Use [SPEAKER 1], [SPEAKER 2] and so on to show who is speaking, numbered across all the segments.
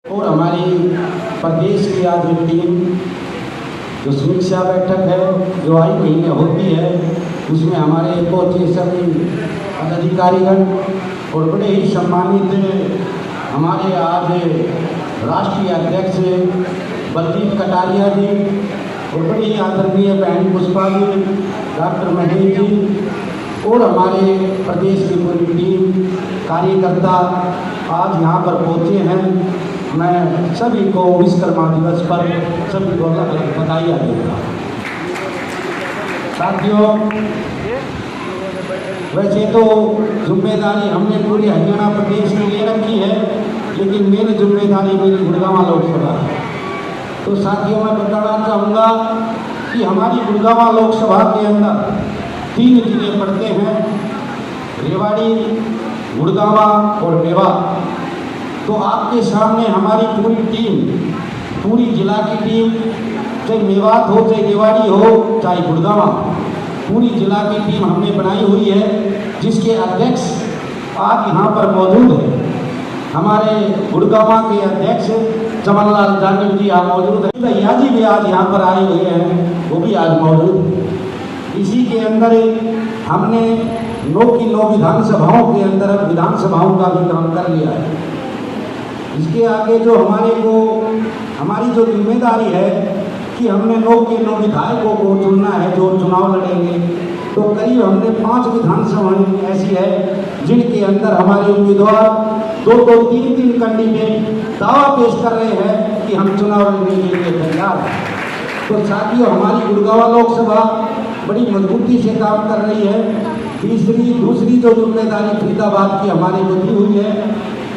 [SPEAKER 1] और हमारी प्रदेश की आज टीम जो समीक्षा बैठक है जो आई महीने होती है उसमें हमारे पहुँचे सभी पदाधिकारीगण और बड़े ही सम्मानित हमारे आज राष्ट्रीय अध्यक्ष बलजीत कटारिया जी और बड़ी ही आदरणीय बहन पुष्पा जी, डॉक्टर महेश जी और हमारे प्रदेश की पूरी टीम कार्यकर्ता आज यहाँ पर पहुँचे हैं। मैं सभी को विश्वकर्मा दिवस पर सभी को बधाई देता हूँ। साथियों, वैसे तो जिम्मेदारी हमने पूरी हरियाणा प्रदेश में ले रखी है, लेकिन मेरी जिम्मेदारी मेरी गुड़गांव लोकसभा है। तो साथियों, मैं बताना चाहूँगा कि हमारी गुड़गांव लोकसभा के अंदर 3 जिले पड़ते हैं, रेवाड़ी, गुड़गांव और मेवात। तो आपके सामने हमारी पूरी टीम, पूरी जिला की टीम, चाहे मेवात हो, चाहे रेवाड़ी हो, चाहे गुड़गांव, पूरी जिला की टीम हमने बनाई हुई है, जिसके अध्यक्ष आज यहाँ पर मौजूद है। हमारे गुड़गांव के अध्यक्ष चमनलाल जानी जी आज मौजूद है, भैया जी भी आज यहाँ पर आए हुए हैं, वो भी आज मौजूद। इसी के अंदर हमने 9 की 9 विधानसभाओं के अंदर विधानसभाओं का भी काम कर लिया है। इसके आगे जो हमारी जो जिम्मेदारी है कि हमने 9 के 9 विधायकों को चुनना है जो चुनाव लड़ेंगे। तो करीब हमने 5 विधानसभाएं ऐसी है जिनके अंदर हमारे उम्मीदवार 2-2, 3-3 कैंडिडेट दावा पेश कर रहे हैं कि हम चुनाव लड़ने के लिए तैयार हैं। तो साथियों, हमारी गुड़गांव लोकसभा बड़ी मजबूती से काम कर रही है। दूसरी जो जिम्मेदारी फरीदाबाद की हमारे को दी हुई है,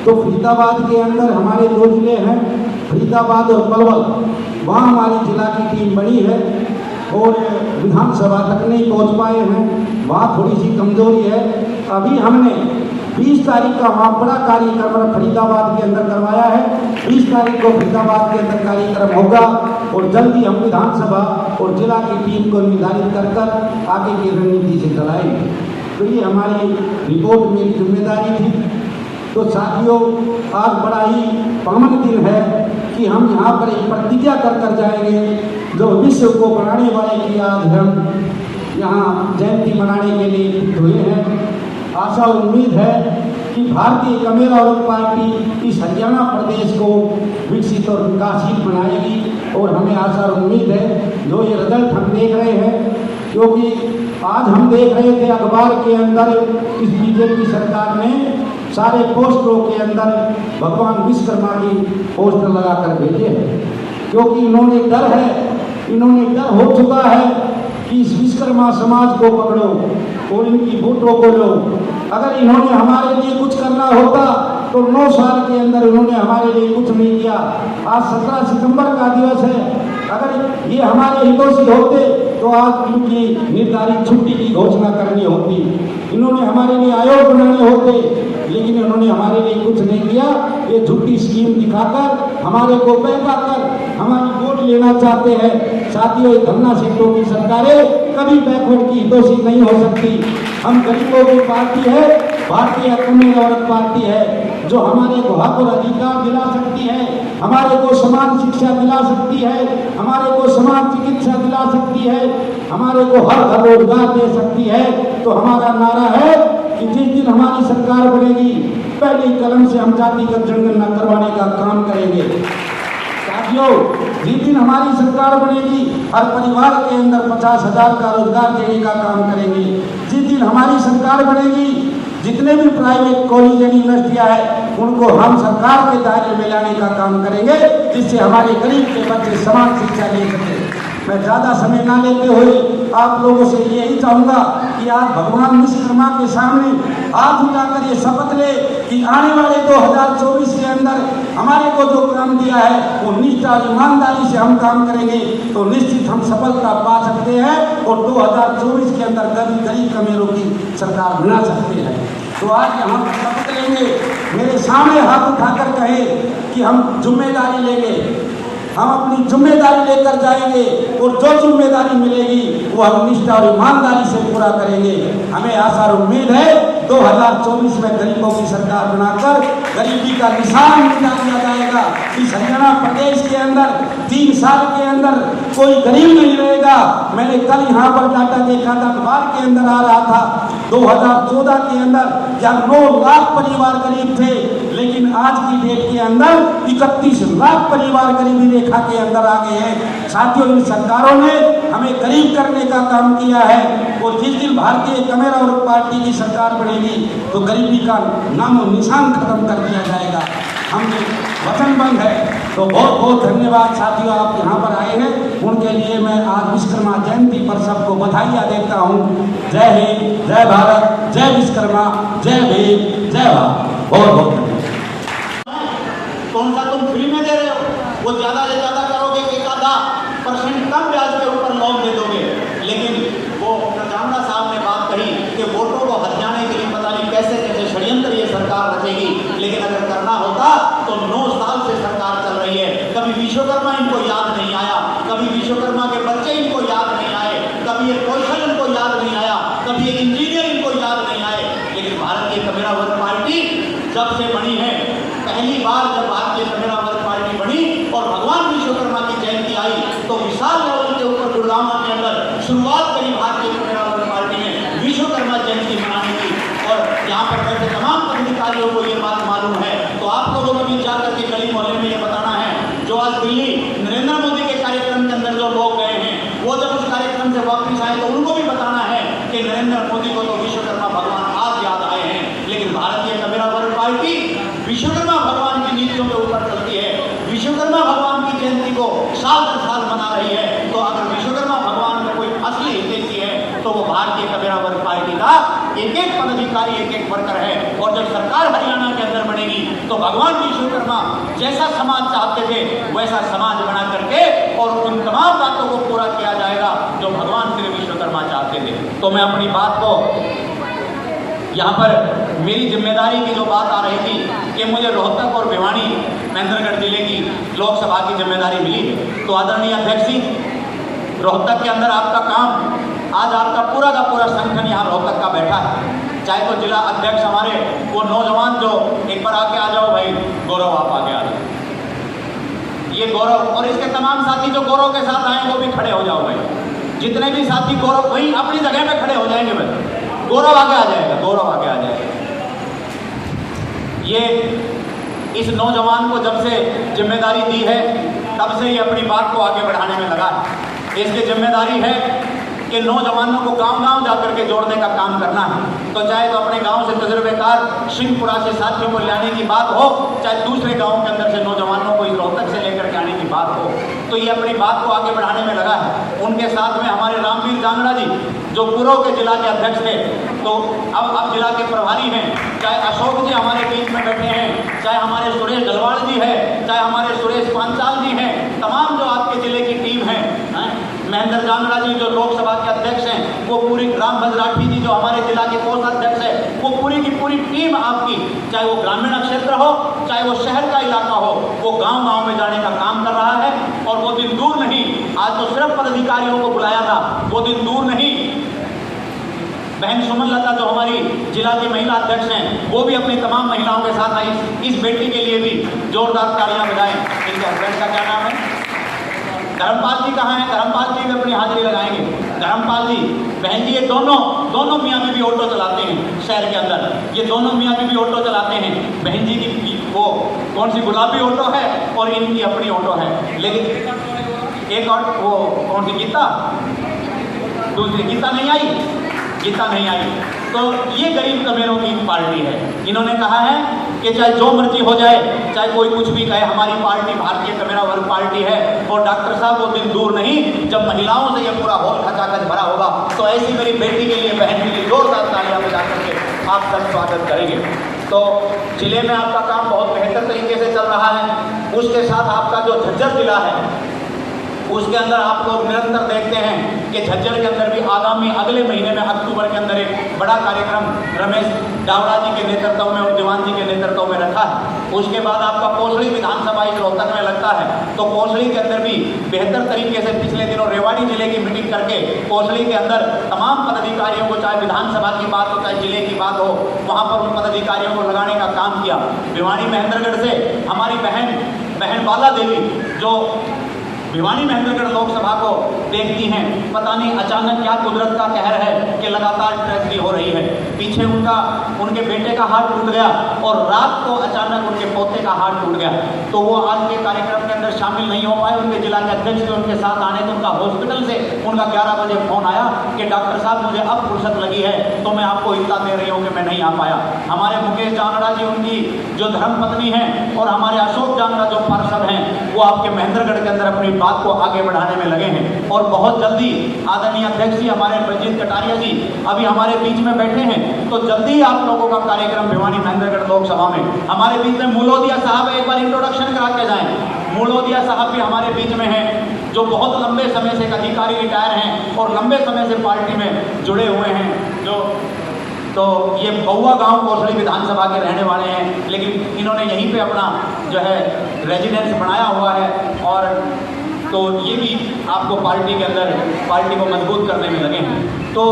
[SPEAKER 1] तो फरीदाबाद के अंदर हमारे 2 जिले हैं, फरीदाबाद और पलवल। वहाँ हमारी जिला की टीम बनी है और विधानसभा तक नहीं पहुँच पाए हैं, वहाँ थोड़ी सी कमजोरी है। अभी हमने 20 तारीख का वहाँ बड़ा कार्यक्रम फरीदाबाद के अंदर करवाया है। 20 तारीख को फरीदाबाद के अंदर कार्यक्रम होगा और जल्दी हम विधानसभा और जिला की टीम को निर्धारित कर आगे की रणनीति से चलाएंगे। तो ये हमारी रिपोर्ट, मेरी जिम्मेदारी थी। तो साथियों, आज बड़ा ही पावन दिन है कि हम यहाँ पर एक प्रतिज्ञा कर जाएंगे जो विश्व को बनाने वाले की आज हम यहाँ जयंती मनाने के लिए एकजुट हुए हैं। आशा और उम्मीद है कि भारतीय कमेरा औरत पार्टी इस हरियाणा प्रदेश को विकसित और विकासशील बनाएगी। और हमें आशा और उम्मीद है जो ये रिजल्ट हम देख रहे हैं, क्योंकि आज हम देख रहे थे अखबार के अंदर इस बीजेपी सरकार ने सारे पोस्टरों के अंदर भगवान विश्वकर्मा की पोस्टर लगाकर भेजे हैं, क्योंकि इन्होंने डर हो चुका है कि इस विश्वकर्मा समाज को पकड़ो और इनकी वोटों को लो। अगर इन्होंने हमारे लिए कुछ करना होता तो 9 साल के अंदर इन्होंने हमारे लिए कुछ नहीं किया। आज 17 सितंबर का दिवस है, अगर ये हमारे हितोषी होते तो आज इनकी निर्धारित छुट्टी की घोषणा करनी होती, इन्होंने हमारे लिए आयोग बनाने होते, लेकिन इन्होंने हमारे लिए कुछ नहीं किया। ये झूठी स्कीम दिखाकर हमारे को बहकाकर हमारी वोट लेना चाहते हैं। साथियों, धन्ना सीटों की सरकारें कभी बैकवर्ड की हितोषी नहीं हो सकती। हम गरीबों की पार्टी है, भारतीय कमेरा औरत पार्टी है, जो हमारे को हक और अधिकार दिला सकती है, हमारे को समान शिक्षा दिला सकती है, हमारे को समान चिकित्सा दिला सकती है, हमारे को हर रोजगार दे सकती है। तो हमारा नारा है कि जिस दिन हमारी सरकार बनेगी, पहले कलम से हम जातिगत जनगणना करवाने का काम करेंगे। साथियों, जिस दिन हमारी सरकार बनेगी, हर परिवार के अंदर 50,000 का रोजगार देने का काम करेंगे। जिस दिन हमारी सरकार बनेगी, जितने भी प्राइवेट कॉलेज यूनिवर्सिटियाँ हैं उनको हम सरकार के दायरे में लाने का काम करेंगे, जिससे हमारे गरीब के बच्चे समान शिक्षा ले सकें। मैं ज़्यादा समय ना लेते हुए आप लोगों से यही चाहूँगा कि आज भगवान विश्वकर्मा के सामने हाथ उठाकर ये शपथ ले कि आने वाले 2024 के अंदर हमारे को जो काम दिया है वो निष्ठा और ईमानदारी से हम काम करेंगे, तो निश्चित हम सफलता पा सकते हैं और 2024 के अंदर गरीब कमेरों की सरकार बना सकते हैं। तो आज हम शपथ लेंगे, मेरे सामने हाथ उठाकर कहे कि हम जिम्मेदारी लेंगे, हम अपनी जिम्मेदारी लेकर जाएंगे और जो जिम्मेदारी मिलेगी वो हम निष्ठा और ईमानदारी से पूरा करेंगे। हमें आशा और उम्मीद है 2024 में गरीबों की सरकार बनाकर गरीबी का निशान मिटा दिया जाएगा। इस हरियाणा प्रदेश के अंदर 3 साल के अंदर कोई गरीब नहीं रहेगा। मैंने कल यहाँ पर डाटा देखा था, अखबार के अंदर आ रहा था 2014 के अंदर या 9 लाख परिवार गरीब थे, लेकिन आज की डेट के अंदर 31 लाख परिवार गरीबी रेखा के अंदर आ गए हैं। साथियों, इन सरकारों ने हमें गरीब करने का काम किया है और जिस दिन भारतीय कमेरा वर्ग पार्टी की सरकार बनेगी तो गरीबी का नामो निशान खत्म कर दिया जाएगा। हम वचनबद्ध है। तो बहुत बहुत धन्यवाद साथियों, आप यहाँ पर आए हैं, उनके लिए मैं आज विश्वकर्मा जयंती पर सबको बधाइयाँ देता हूँ। जय हिंद, जय भारत, जय विश्वकर्मा, जय भीम, जय भारत। बहुत बहुत धन्यवाद।
[SPEAKER 2] कौन सा तुम फ्री में दे रहे हो, वो ज्यादा से ज्यादा करोगे, 1% कम ब्याज के ऊपर लोन दे दोगे। लेकिन वो जामना साहब ने बात कही कि वोटों को हथियाने के लिए पता नहीं कैसे कैसे षड्यंत्र ये सरकार रचेगी, लेकिन अगर करना होता तो 9 साल से सरकार चल रही है। कभी विश्वकर्मा इनको याद नहीं आया, कभी विश्वकर्मा के बच्चे इनको याद नहीं आए, कभी एक कौशल इनको याद नहीं आया, कभी एक इंजीनियर इनको याद नहीं आए। लेकिन भारतीय कमेरा वर्ग पार्टी जब से बनी है, पहली बार जब भारतीय कमेरा वर्ग पार्टी बनी और भगवान विश्वकर्मा की जयंती आई तो विशाल लेवल के ऊपर गुड़गांव के अंदर शुरुआत करी भारतीय कमेरा वर्ग पार्टी ने विश्वकर्मा जयंती मनाने की। और यहाँ पर बैठे तमाम पदाधिकारियों को ये बात मालूम है, तो आप लोगों को भी जाकर के गली मोहल्ले में ये बताना है। जो आज दिल्ली नरेंद्र मोदी के कार्यक्रम के अंदर जो लोग गए हैं, वो जब उस कार्यक्रम से वापिस आए तो उनको भी बताना है कि नरेंद्र मोदी को तो विश्वकर्मा भगवान आज याद आए हैं, लेकिन भारतीय कमेरा वर्ग पार्टी विश्वकर्मा भगवान की नीतियों के ऊपर चलती है। विश्वकर्मा भगवान की जयंती को साल दर साल मना रही है। तो अगर विश्वकर्मा भगवान में कोई असली हितैषी है तो वो भारतीय कमेरा वर्ग पार्टी का एक एक पदाधिकारी, एक एक वर्कर है। और जब सरकार हरियाणा के अंदर बनेगी तो भगवान विश्वकर्मा जैसा समाज चाहते थे वैसा समाज बना करके और उन तमाम बातों को पूरा किया जाएगा जो भगवान श्री विश्वकर्मा चाहते थे। तो मैं अपनी बात को यहाँ पर मेरी जिम्मेदारी की जो बात आ रही थी कि मुझे रोहतक और भिवानी महेंद्रगढ़ जिले की लोकसभा की जिम्मेदारी मिली है, तो आदरणीय अध्यक्ष जी, रोहतक के अंदर आपका काम, आज आपका पूरा का पूरा संगठन यहाँ रोहतक का बैठा है। चाहे तो जिला अध्यक्ष हमारे वो नौजवान जो एक बार आके आ जाओ भाई, गौरव आप आगे आ जाओ, ये गौरव और इसके तमाम साथी जो गौरव के साथ आए वो भी खड़े हो जाओ भाई। जितने भी साथी गौरव वही अपनी जगह पे खड़े हो जाएंगे भाई, गौरव आगे आ जाएगा, गौरव आगे आ जाएगा। ये इस नौजवान को जब से जिम्मेदारी दी है तब से ये अपनी बात को आगे बढ़ाने में लगा है। इसकी जिम्मेदारी है कि नौजवानों को गांव-गांव जाकर के जोड़ने का काम करना है। तो चाहे तो अपने गांव से तजुर्बेकार सिंहपुरा से साथियों को लाने की बात हो, चाहे दूसरे गांव के अंदर से नौजवानों को इस रोहतक से लेकर के आने की बात हो, तो ये अपनी बात को आगे बढ़ाने में लगा है। उनके साथ में हमारे रामवीर जांगड़ा जी जो पूर्व के जिला के अध्यक्ष थे, तो अब जिला के प्रभारी हैं। चाहे अशोक जी हमारे बीच में बैठे हैं, चाहे हमारे सुरेश गलवाड़ जी है, चाहे हमारे सुरेश पांचाल जी हैं, तमाम जो आपके जिले की टीम है, महेंद्र जांगड़ा जी जो लोकसभा के अध्यक्ष हैं, वो पूरी रामभद्र राठी जी जो हमारे जिला के कोषाध्यक्ष है, वो पूरी की पूरी टीम आपकी, चाहे वो ग्रामीण क्षेत्र हो चाहे वो शहर का इलाका हो, वो गांव-गांव में जाने का काम कर रहा है। और वो दिन दूर नहीं, आज तो सिर्फ पदाधिकारियों को बुलाया था, वो दिन दूर नहीं। बहन सुमन लता जो हमारी जिला की महिला अध्यक्ष हैं, वो भी अपनी तमाम महिलाओं के साथ आई। इस बेटी के लिए भी जोरदार तालियां बजाएं। इनके हस्बैंड का क्या नाम है? धर्मपाल जी कहाँ हैं? धर्मपाल जी भी अपनी हाजिरी लगाएंगे। धर्मपाल जी, बहन जी, ये दोनों मियाँ बीवी ऑटो चलाते हैं शहर के अंदर। ये दोनों मियाँ बीवी ऑटो चलाते हैं। बहन जी की वो कौन सी गुलाबी ऑटो है और इनकी अपनी ऑटो है। लेकिन एक और वो कौन सी गीता, दूसरी गीता नहीं आई, गीता नहीं आई। तो ये गरीब कमेरों की पार्टी है। इन्होंने कहा है कि चाहे जो मर्जी हो जाए, चाहे कोई कुछ भी कहे, हमारी पार्टी भारतीय कमेरा वर्ग पार्टी है। और डॉक्टर साहब वो दिन दूर नहीं जब महिलाओं से ये पूरा हॉल खचाखच भरा होगा। तो ऐसी मेरी बेटी के लिए, बहन के लिए जोरदार तालियां बजा करके आप सब स्वागत करेंगे। तो जिले में आपका काम बहुत बेहतर तरीके से चल रहा है। उसके साथ आपका जो झज्जर जिला है उसके अंदर आप लोग निरंतर देखते हैं कि झज्जर के अंदर भी आगामी अगले महीने में अक्टूबर के अंदर एक बड़ा कार्यक्रम रमेश डावड़ा जी के नेतृत्व में और दीवान जी के नेतृत्व में रखा है। उसके बाद आपका पोसड़ी विधानसभा इस रोहतक में लगता है। तो पोसड़ी के अंदर भी बेहतर तरीके से पिछले पिछले दिनों रेवाड़ी जिले की मीटिंग करके कोसली के अंदर तमाम पदाधिकारियों को, चाहे विधानसभा की बात हो चाहे जिले की बात हो, वहाँ पर उन पदाधिकारियों को लगाने का काम किया। भिवानी महेंद्रगढ़ से हमारी बहन बाला देवी जो भिवानी महेंद्रगढ़ लोकसभा को देखती हैं, पता नहीं अचानक क्या कुदरत का कहर है कि लगातार ट्रेजेडी हो रही है। पीछे उनके बेटे का हाथ टूट गया और रात को अचानक उनके पोते का हाथ टूट गया, तो वो आज के कार्यक्रम के अंदर शामिल नहीं हो पाए। उनके जिला के अध्यक्ष थे, उनके साथ आने तो उनका हॉस्पिटल से उनका 11 बजे फोन आया कि डॉक्टर साहब मुझे अब फुर्सत लगी है तो मैं आपको इतना दे रही हूँ कि मैं नहीं आ पाया। हमारे मुकेश जांगड़ा जी, उनकी जो धर्मपत्नी हैं, और हमारे अशोक जांगड़ा जो पार्षद हैं, वो आपके महेंद्रगढ़ के अंदर अपनी बात को आगे बढ़ाने में लगे हैं। और बहुत जल्दी आदरणीय अध्यक्ष जी हमारे बलजीत कटारिया जी अभी हमारे बीच में बैठे हैं, तो जल्दी आप लोगों का कार्यक्रम भिवानी महेंद्रगढ़ लोकसभा में हमारे बीच में मूलोदिया साहब, एक बार इंट्रोडक्शन करा के जाएं। मूलोदिया साहब भी हमारे बीच में हैं, जो बहुत लंबे समय से एक अधिकारी रिटायर हैं और लंबे समय से पार्टी में जुड़े हुए हैं। तो ये बउआ गांव कोसली विधानसभा के रहने वाले हैं, लेकिन इन्होंने यहीं पे अपना जो है रेजिडेंस बनाया हुआ है, और तो ये भी आपको पार्टी के अंदर पार्टी को मजबूत करने में लगे हैं। तो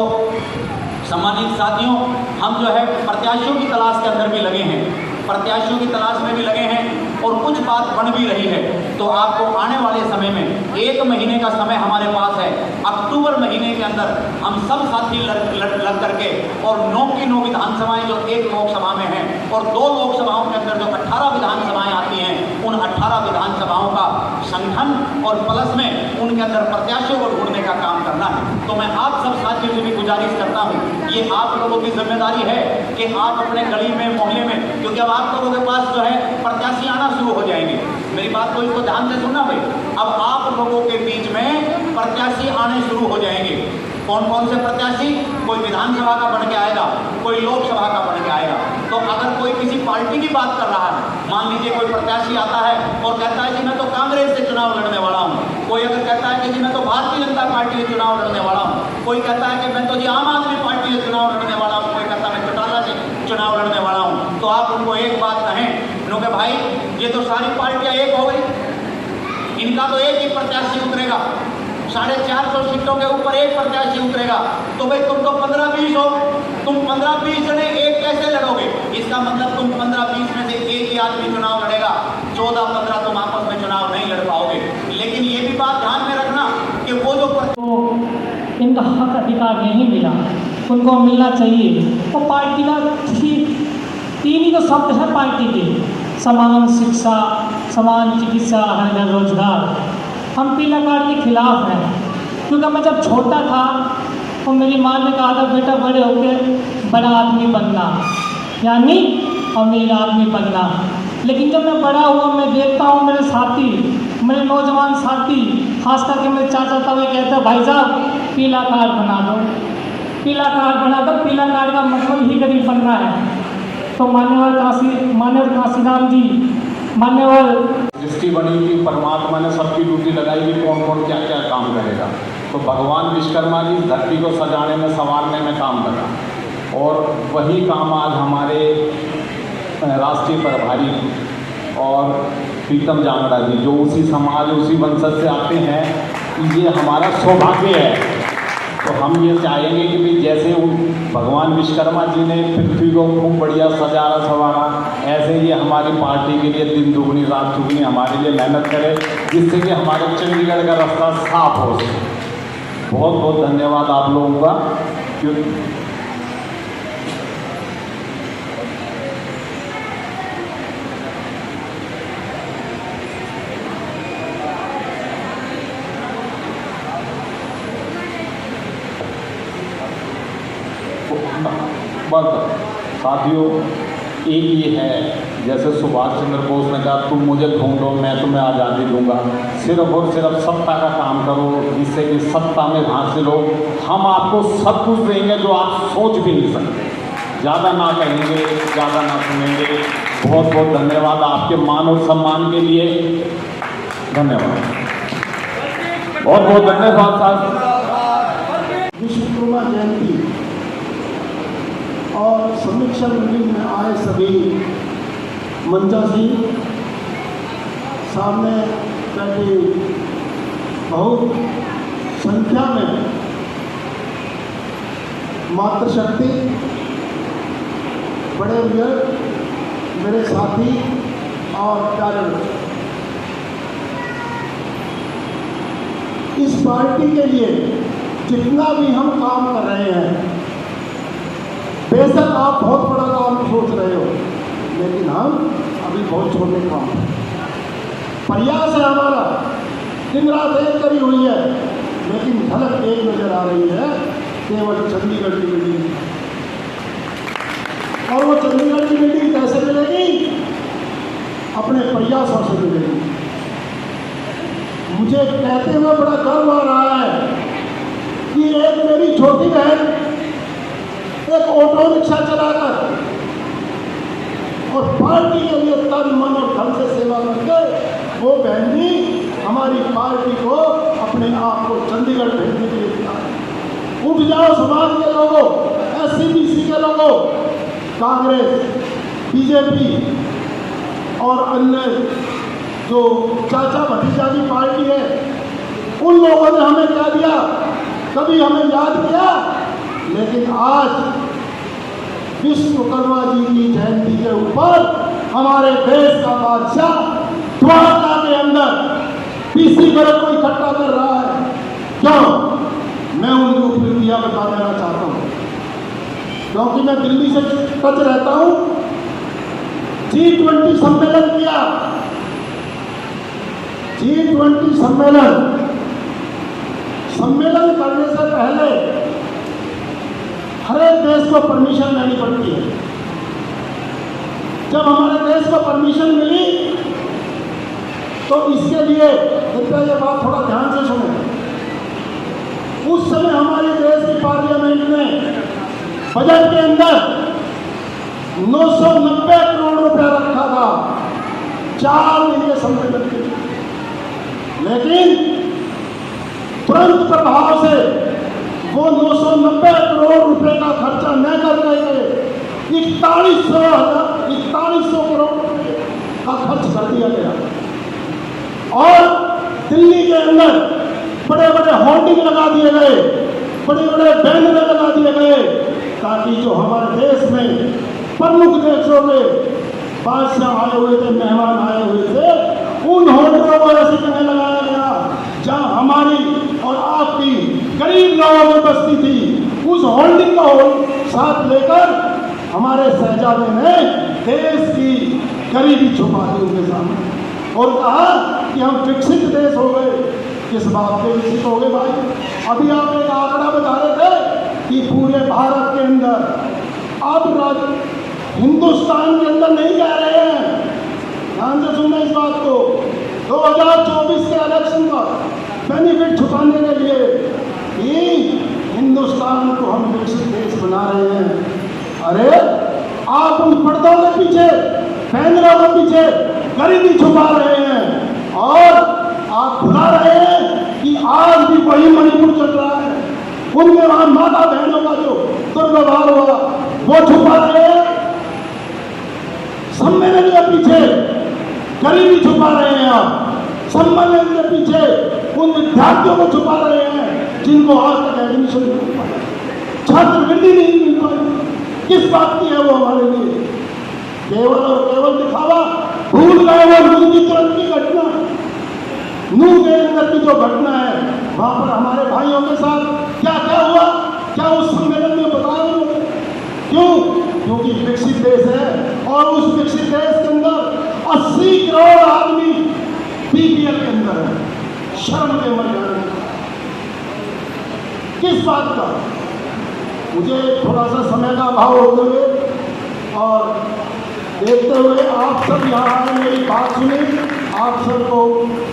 [SPEAKER 2] सम्मानित साथियों, हम जो है प्रत्याशियों की तलाश के अंदर भी लगे हैं, प्रत्याशियों की तलाश में भी लगे हैं, और कुछ बात बन भी रही है। तो आपको आने वाले समय में 1 महीने का समय हमारे पास है। अक्टूबर महीने के अंदर हम सब साथी लग करके, और 9 की 9 विधानसभाएं जो 1 लोकसभा में हैं, और 2 लोकसभाओं के अंदर जो 18 विधानसभाएं आती हैं, उन 18 विधानसभाओं का संगठन और प्लस में उनके अंदर प्रत्याशियों को ढूंढने का काम करना है। तो मैं आप सब साथियों से भी गुजारिश करता हूँ, ये आप लोगों की जिम्मेदारी है कि आप अपने गली में, मोहल्ले में, क्योंकि अब आप लोगों के पास जो है प्रत्याशी आना शुरू हो जाएंगे। मेरी बात को इसको ध्यान से सुनना भाई, अब आप लोगों के बीच में प्रत्याशी आने शुरू हो जाएंगे। कौन कौन से प्रत्याशी? कोई विधानसभा का बन के आएगा, कोई लोकसभा का बन के आएगा। तो अगर कोई किसी पार्टी की बात कर रहा है, मान लीजिए कोई प्रत्याशी आता है और कहता है कि मैं तो कांग्रेस से चुनाव लड़ने वाला हूँ, कोई अगर कहता है कि मैं तो भारतीय जनता पार्टी से चुनाव लड़ने वाला हूँ, कोई कहता है कि मैं तो जी आम आदमी पार्टी से चुनाव लड़ने वाला हूँ, कोई कहता है मैं चौटाला से चुनाव लड़ने वाला हूँ, तो आप उनको एक बात कहें कि भाई ये तो सारी पार्टियां एक हो गई, इनका तो एक ही प्रत्याशी उतरेगा, 450 सीटों के ऊपर एक प्रत्याशी उतरेगा, तो भाई तुम तो 15-20 हो, तुम 15-20 जने एक कैसे लड़ोगे? इसका मतलब तुम 15-20 में से एक ही आदमी चुनाव लड़ेगा, 14-15 तुम आपस में चुनाव नहीं लड़ पाओगे। लेकिन ये भी बात ध्यान में रखना कि वो जो
[SPEAKER 3] इनका हक अधिकार नहीं मिला, उनको मिलना चाहिए। तो पार्टी का ठीक 3 ही तो शब्द है पार्टी के, समान शिक्षा, समान चिकित्सा, हर घर रोजगार। हम पीला कार्ड के खिलाफ हैं, क्योंकि मैं जब छोटा था तो मेरी माँ ने कहा था बेटा बड़े होकर बड़ा आदमी बनना, यानी अमीर आदमी बनना। लेकिन जब मैं बड़ा हुआ, मैं देखता हूँ मेरे साथी, मेरे नौजवान साथी, खास करके मेरे चाचा था, वे कहते हैं भाई साहब पीला कार्ड बना दो, पीला कार्ड बना दो। पीला कार्ड का मतलब ही गरीब बनना है। तो मान्यवर काशीराम जी, मान्यवर
[SPEAKER 4] दृष्टि बनी कि परमात्मा ने सबकी ड्यूटी लगाई कि कौन कौन क्या क्या काम करेगा, तो भगवान विश्वकर्मा की धरती को सजाने में, संवारने में काम लगा, और वही काम आज हमारे राष्ट्रीय प्रभारी और प्रीतम जांगड़ा जी, जो उसी समाज, उसी वंशज से आते हैं, ये हमारा सौभाग्य है। तो हम ये चाहेंगे कि भाई जैसे भगवान विश्वकर्मा जी ने पृथ्वी को खूब बढ़िया सजारा संवारा, ऐसे ही हमारी पार्टी के लिए दिन दुगनी रात चुगनी हमारे लिए मेहनत करे, जिससे कि हमारे चंडीगढ़ का रास्ता साफ हो सके। बहुत बहुत धन्यवाद आप लोगों का। बस साथियों, एक ये है, जैसे सुभाष चंद्र बोस ने कहा तुम मुझे ढूंढो मैं तुम्हें आज़ादी दूंगा, सिर्फ और सिर्फ सत्ता का काम करो, जिससे कि सत्ता में हासिल हो। हम आपको सब कुछ देंगे जो आप सोच भी नहीं सकते, ज़्यादा ना कहेंगे, ज़्यादा ना सुनेंगे। बहुत बहुत धन्यवाद आपके मान और सम्मान के लिए, धन्यवाद, बहुत बहुत धन्यवाद साहब।
[SPEAKER 5] विश्वकर्मा जयंती और समीक्षा मीटिंग में आए सभी मंचासी, सामने बैठे बहुत संख्या में मातृशक्ति, बड़े बुजुर्ग, मेरे साथी और प्यारे लोग, इस पार्टी के लिए जितना भी हम काम कर रहे हैं, बेशक आप बहुत बड़ा काम सोच रहे हो, लेकिन हम अभी बहुत छोटे काम हैं। प्रयास है हमारा, दिन रात एक करी हुई है, लेकिन झलक एक नजर आ रही है, केवल चंडीगढ़ की बिल्डिंग। और वो चंडीगढ़ की बिल्डिंग कैसे मिलेगी? अपने प्रयासों से मिलेगी। मुझे कहते हुए बड़ा गर्व आ रहा है कि एक मेरी छोटी बहन एक ऑटो रिक्शा चलाकर और पार्टी के लिए तन मन और धन से सेवा करके वो बहन भी हमारी पार्टी को अपने आप को चंडीगढ़ भेजने के लिए तैयार है। उठ जाओ समाज के लोगों, SC/BC के लोगों, कांग्रेस, बीजेपी और अन्य जो चाचा भतीजा की पार्टी है, उन लोगों ने हमें क्या दिया, कभी हमें याद किया। लेकिन आज विश्वकर्मा जी की जयंती के ऊपर हमारे देश का बादशाह द्वारका के अंदर PC वर्ग को इकट्ठा कर रहा है। क्यों? मैं उनकी उपलब्धियां बता देना चाहता हूँ, क्योंकि मैं दिल्ली से टच रहता हूँ। G20 सम्मेलन किया, G20 सम्मेलन करने से पहले हर एक देश को परमिशन लेनी पड़ती है। जब हमारे देश को परमिशन मिली तो इसके लिए कृपया ये बात थोड़ा ध्यान से सुने। उस समय हमारे देश की पार्लियामेंट ने बजट के अंदर 990 करोड़ रुपया रखा था 4 दिन के सम्मेलन के लिए, लेकिन तुरंत प्रभाव से वो 990 करोड़ रुपए का खर्चा न करके 4100 करोड़ रुपए का खर्च कर दिया गया। और दिल्ली के अंदर बड़े बड़े होर्डिंग लगा दिए गए, बड़े बड़े बैनर लगा दिए गए, ताकि जो हमारे देश में प्रमुख देशों के बादशाह आए हुए थे, मेहमान आए हुए थे, उन होर्डिंगों को ऐसी जगह लगाया गया जहां हमारी और आपकी गरीब लोगों में बस्ती थी। उस होल्डिंग को साथ लेकर हमारे शहजादे ने देश की गरीबी छुपा दी उनके सामने और कहा कि हम विकसित देश हो गए। किस बात के विकसित हो गए भाई? अभी आप एक आंकड़ा बता रहे थे कि पूरे भारत के अंदर अब हिंदुस्तान के अंदर नहीं कह रहे हैं, ध्यान से सुनना इस बात को, 2024 के इलेक्शन का बेनिफिट छुपाने के लिए कि हिंदुस्तान को हम विकसित देश बना रहे हैं। अरे आप उन पर्दों के पीछे, बैनरों के पीछे गरीबी छुपा रहे हैं और आप भुला रहे हैं कि आज भी वही मणिपुर चल रहा है। उनके वहां माता बहनों का जो दुर्व्यवहार हुआ वो छुपा रहे हैं। सम्मेलन के पीछे गरीबी छुपा रहे हैं आप, सम्मेलन के पीछे उन विद्यार्थियों को छुपा रहे हैं जिनको आज तक एडमिशन नहीं मिल पाया, छात्रवृत्ति नहीं मिल पाई। किस बात की है वो हमारे लिए? केवल और केवल दिखावा। भूल गए वो नूह की तुरंत की घटना, नूह के अंदर की जो घटना है, वहां पर हमारे भाइयों के साथ क्या क्या हुआ, क्या उस सम्मेलन में बताया उन्होंने? क्यों? क्योंकि विकसित देश है और उस विकसित देश के अंदर 80 करोड़ आदमी BPL के अंदर है। शर्म के मर जाने किस बात का? मुझे थोड़ा सा समय का अभाव होते हुए और देखते हुए आप सब यहाँ आए, मेरी बात सुनी, आप सबको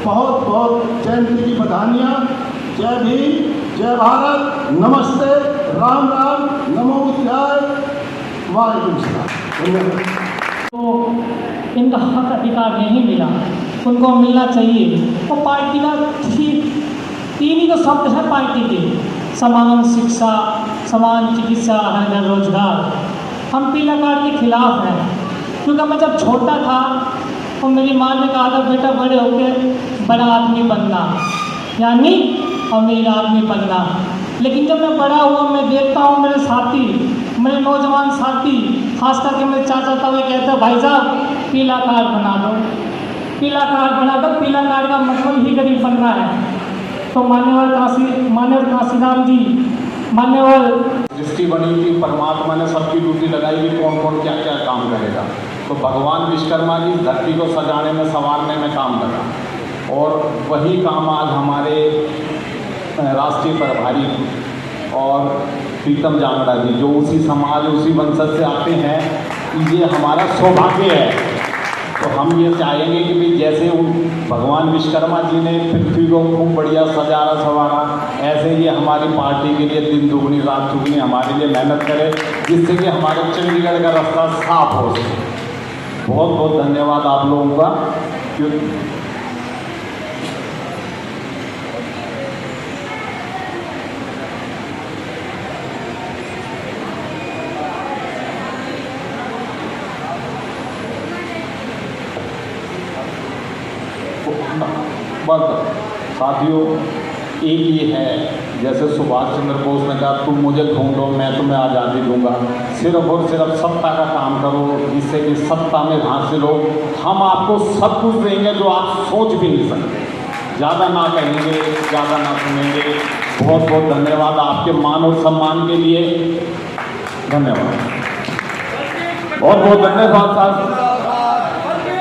[SPEAKER 5] बहुत बहुत जयंती की बधाइयाँ। जय भीम, जय भारत, नमस्ते, राम राम, नमो बुद्धाय, वाहेगुरु सलाम। धन्यवाद।
[SPEAKER 3] तो इनका हक अधिकार नहीं मिला, उनको मिलना चाहिए। वो पार्टी का तीन ही तो शब्द है पार्टी के, समान शिक्षा, समान चिकित्सा है, रोजगार। हम पीला कार्ड के खिलाफ हैं, क्योंकि मैं जब छोटा था तो मेरी माँ ने कहा था बेटा बड़े होकर बड़ा आदमी बनना, यानी अमीर आदमी बनना। लेकिन जब मैं बड़ा हुआ मैं देखता हूँ मेरे साथी, मेरे नौजवान साथी, खास करके मेरे चाचा ताऊ कहते हैं भाई साहब पीला कार्ड बना दो, पीला कार्ड बना दो। पीला कार्ड का मतलब ही गरीब बनना है। तो मान्यवर काशीराम जी, मान्यवर
[SPEAKER 4] दृष्टि बनी कि परमात्मा ने सबकी ड्यूटी लगाई कि कौन कौन क्या क्या काम करेगा। तो भगवान विश्वकर्मा की धरती को सजाने में संवारने में काम लगा और वही काम आज हमारे राष्ट्रीय प्रभारी और प्रीतम जांगड़ा जी जो उसी समाज उसी वंशज से आते हैं, ये हमारा सौभाग्य है। तो हम ये चाहेंगे कि भाई जैसे उन भगवान विश्वकर्मा जी ने पृथ्वी को खूब बढ़िया सजारा संवारा, ऐसे ही हमारी पार्टी के लिए दिन दुगनी रात दुगनी हमारे लिए मेहनत करे, जिससे कि हमारे चंडीगढ़ का रास्ता साफ हो सके। बहुत बहुत धन्यवाद आप लोगों का। बस साथियों, एक ये है जैसे सुभाष चंद्र बोस ने कहा तुम मुझे ढूंढो मैं तुम्हें आज़ादी दूंगा, सिर्फ और सिर्फ सत्ता का काम करो जिससे कि सत्ता में हासिल हो। हम आपको सब कुछ देंगे जो आप सोच भी नहीं सकते। ज़्यादा ना कहेंगे, ज़्यादा ना सुनेंगे। बहुत बहुत धन्यवाद आपके मान और सम्मान के लिए। धन्यवाद, बहुत बहुत धन्यवाद साहब।